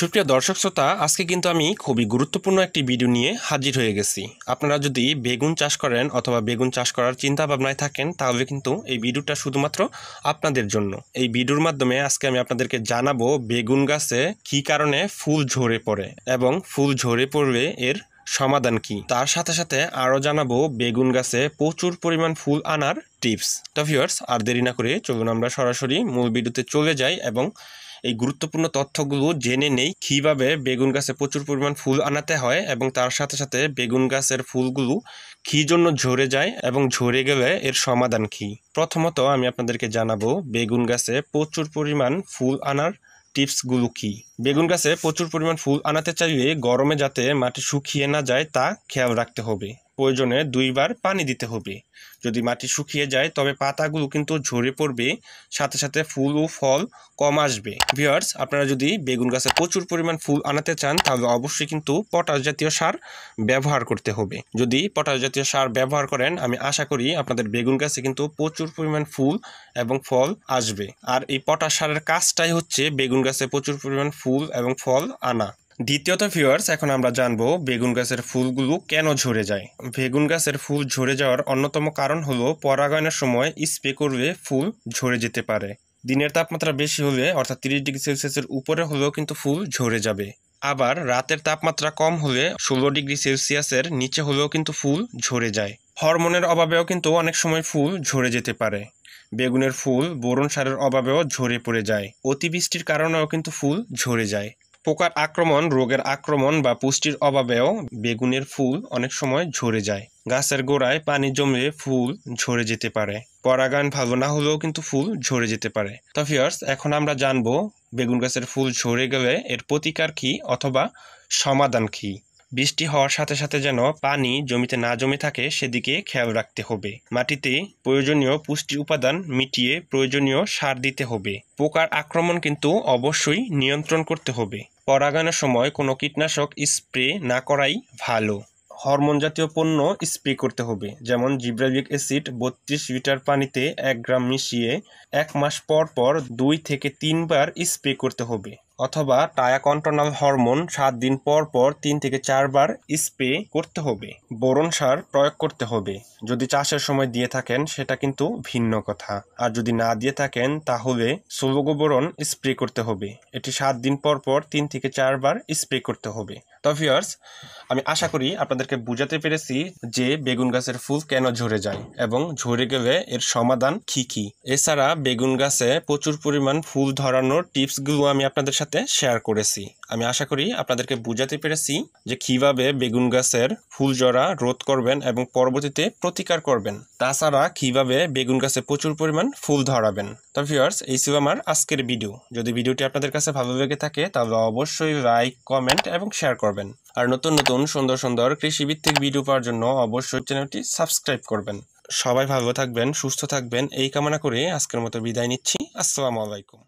সুপ্রিয় দর্শক শ্রোতা, আজকে কিন্তু আমি খুবই গুরুত্বপূর্ণ একটি ভিডিও নিয়ে হাজির হয়ে গেছি। আপনারা যদি বেগুন চাষ করেন অথবা বেগুন চাষ করার চিন্তা ভাবনায় থাকেন, তাহলে কিন্তু এই ভিডিওটা শুধুমাত্র আপনাদের জন্য। এই ভিডিওর মাধ্যমে আজকে আমি আপনাদেরকে জানাবো বেগুন গাছে কী কারণে ফুল ঝরে পড়ে এবং ফুল ঝরে পড়লে এর সমাধান কি। তার সাথে সাথে আরও জানাবো বেগুন গাছে প্রচুর পরিমাণ ফুল আনার টিপস। তো ভিউয়ার্স, আর দেরি না করে চলুন আমরা সরাসরি মূল ভিডিওতে চলে যাই এবং এই গুরুত্বপূর্ণ তথ্যগুলো জেনে নেই কিভাবে বেগুন গাছে প্রচুর পরিমাণ ফুল আনাতে হয় এবং তার সাথে সাথে বেগুন গাছের ফুলগুলো কী জন্য ঝরে যায় এবং ঝরে গেলে এর সমাধান কি। প্রথমত আমি আপনাদেরকে জানাবো বেগুন গাছে প্রচুর পরিমাণ ফুল আনার টিপসগুলো কি। বেগুন গাছে প্রচুর পরিমাণ ফুল আনাতে চাইলে গরমে যাতে মাটি শুকিয়ে না যায় তা খেয়াল রাখতে হবে। প্রয়োজনে 2 বার পানি দিতে হবে। যদি মাটি শুকিয়ে যায় তবে পাতাগুলো কিন্তু ঝরে পড়বে, সাথে সাথে ফুল ও ফল কম আসবে। ভিউয়ার্স, আপনারা যদি বেগুন গাছে প্রচুর পরিমাণ ফুল আনাতে চান তাহলে অবশ্যই কিন্তু পটাশ জাতীয় সার ব্যবহার করতে হবে। যদি পটাশ জাতীয় সার ব্যবহার করেন, আমি আশা করি আপনাদের বেগুন গাছে কিন্তু প্রচুর পরিমাণ ফুল এবং ফল আসবে। আর এই পটাশ সারের কাজটাই হচ্ছে বেগুন গাছে প্রচুর পরিমাণ ফুল এবং ফল আনা। দ্বিতীয়ত ভিউয়ার্স, এখন আমরা জানবো বেগুন গাছের ফুলগুলো কেন ঝরে যায়। বেগুন গাছের ফুল ঝরে যাওয়ার অন্যতম কারণ হলো পরাগায়নের সময় স্প্রে করলে ফুল ঝরে যেতে পারে। দিনের তাপমাত্রা বেশি হলে অর্থাৎ 30 ডিগ্রি সেলসিয়াসের উপরে হলেও কিন্তু ফুল ঝরে যাবে। আবার রাতের তাপমাত্রা কম হলে 16 ডিগ্রি সেলসিয়াসের নিচে হলেও কিন্তু ফুল ঝরে যায়। হরমোনের অভাবেও কিন্তু অনেক সময় ফুল ঝরে যেতে পারে। বেগুনের ফুল বোরন সারের অভাবেও ঝরে পড়ে যায়। অতিবৃষ্টির কারণেও কিন্তু ফুল ঝরে যায়। পোকার আক্রমণ, রোগের আক্রমণ বা পুষ্টির অভাবেও বেগুনের ফুল অনেক সময় ঝরে যায়। গাছের গোড়ায় পানি জমে ফুল ঝরে যেতে পারে। পরাগায়ন ভালো না হলেও কিন্তু ফুল ঝরে যেতে পারে। তো ভিউয়ার্স, এখন আমরা জানবো বেগুন গাছের ফুল ঝরে গেলে এর প্রতিকার কি অথবা সমাধান কি। বৃষ্টি হওয়ার সাথে সাথে যেন পানি জমিতে না জমে থাকে সেদিকে খেয়াল রাখতে হবে। মাটিতে প্রয়োজনীয় পুষ্টি উপাদান মিটিয়ে প্রয়োজনীয় সার দিতে হবে। পোকার আক্রমণ কিন্তু অবশ্যই নিয়ন্ত্রণ করতে হবে। পরাগায়নের সময় কোনো কীটনাশক স্প্রে না করাই ভালো। হরমোন জাতীয় পণ্য স্প্রে করতে হবে, যেমন জিব্রেলিক অ্যাসিড 32 লিটার পানিতে 1 গ্রাম মিশিয়ে 1 মাস পর পর 2 থেকে 3 বার স্প্রে করতে হবে। অথবা টায়াকন্ট্রোনাল হরমোন 7 দিন পর পর 3 থেকে 4 বার স্প্রে করতে হবে। বোরন সার প্রয়োগ করতে হবে। যদি চাষের সময় দিয়ে থাকেন সেটা কিন্তু ভিন্ন কথা, আর যদি না দিয়ে থাকেন তাহলে ষোলগো বোরন স্প্রে করতে হবে। এটি 7 দিন পর পর 3 থেকে 4 বার স্প্রে করতে হবে। তো ভিউয়ার্স, আমি আশা করি আপনাদেরকে বুঝাতে পেরেছি যে বেগুন গাছের ফুল কেন ঝরে যায় এবং ঝরে গেলে এর সমাধান কি কি। এছাড়া বেগুন গাছে প্রচুর পরিমাণ ফুল ধরানোর টিপসগুলো আমি আপনাদের সাথে শেয়ার করেছি। আমি আশা করি আপনাদেরকে বুঝাতে পেরেছি যে কিভাবে বেগুন গাছের ফুল ঝরা রোধ করবেন এবং পরবর্তীতে প্রতিকার করবেন। তাছাড়া কিভাবে বেগুন গাছে প্রচুর পরিমাণ ফুল ধরাবেন। তো ভিউয়ার্স, এই ছিল আমার আজকের ভিডিও। যদি ভিডিওটি আপনাদের কাছে ভালো লেগে থাকে তাহলে অবশ্যই লাইক, কমেন্ট এবং শেয়ার করবেন। আর নতুন নতুন সুন্দর সুন্দর কৃষিভিত্তিক ভিডিও পাওয়ার জন্য অবশ্যই চ্যানেলটি সাবস্ক্রাইব করবেন। সবাই ভালো থাকবেন, সুস্থ থাকবেন এই কামনা করে আজকের মতো বিদায় নিচ্ছি। আসসালামু আলাইকুম।